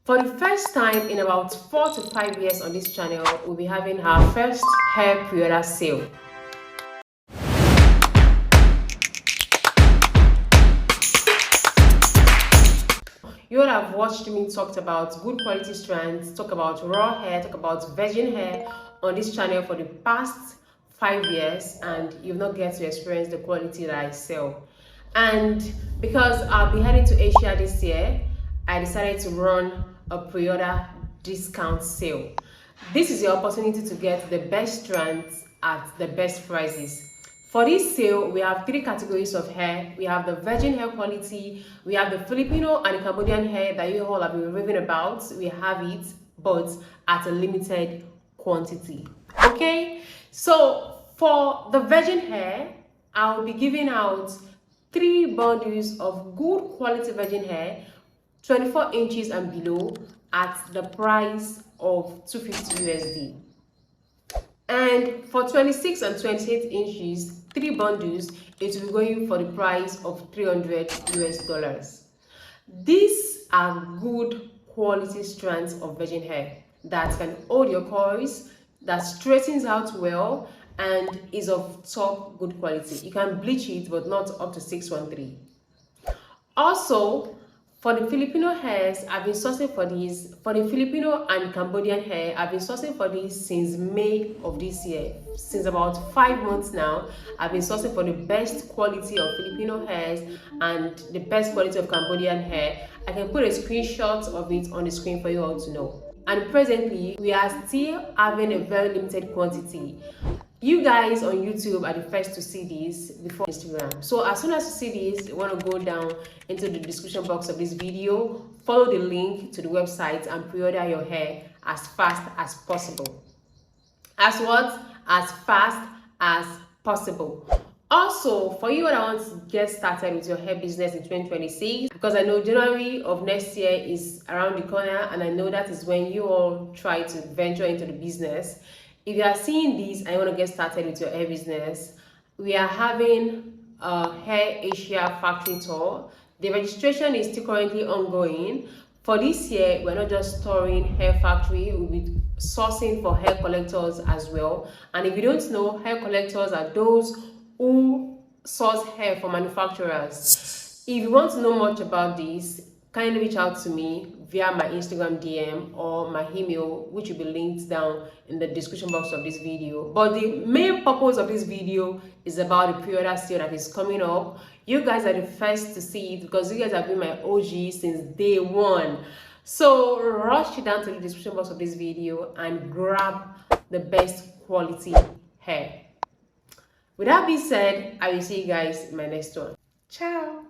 For the first time in about 4 to 5 years on this channel, we'll be having our first hair pre-order sale. You would have watched me talk about good quality strands, talk about raw hair, talk about virgin hair on this channel for the past 5 years, and you've not get to experience the quality that I sell. And because I'll be heading to Asia this year, I decided to run a pre-order discount sale. This is your opportunity to get the best strands at the best prices. For this sale, we have 3 categories of hair. We have the virgin hair quality, we have the Filipino and Cambodian hair that you all have been raving about. We have it, but at a limited quantity. Okay, so for the virgin hair, I'll be giving out 3 bundles of good quality virgin hair, 24 inches and below, at the price of $250 USD. And for 26 and 28 inches, 3 bundles, it will be going for the price of $300 US. These are good quality strands of virgin hair that can hold your coils, that straightens out well, and is of top good quality. You can bleach it, but not up to 613. Also, for the Filipino hairs, I've been sourcing for these. For the Filipino and Cambodian hair, I've been sourcing for these since May of this year. Since about 5 months now, I've been sourcing for the best quality of Filipino hairs and the best quality of Cambodian hair. I can put a screenshot of it on the screen for you all to know. And presently, we are still having a very limited quantity. You guys on YouTube are the first to see this before Instagram. So as soon as you see this, you want to go down into the description box of this video, follow the link to the website and pre-order your hair as fast as possible. As what? As fast as possible. Also, for you that want to get started with your hair business in 2026, because I know January of next year is around the corner, and I know that is when you all try to venture into the business. If you are seeing this and you want to get started with your hair business, we are having a Hair Asia factory tour. The registration is still currently ongoing. For this year, we're not just touring hair factory, we'll be sourcing for hair collectors as well. And if you don't know, hair collectors are those who source hair for manufacturers. If you want to know much about this, kindly reach out to me via my Instagram DM or my email, which will be linked down in the description box of this video. But the main purpose of this video is about the pre-order sale that is coming up. You guys are the first to see it because you guys have been my OG since day 1. So rush down to the description box of this video and grab the best quality hair. With that being said, I will see you guys in my next one. Ciao.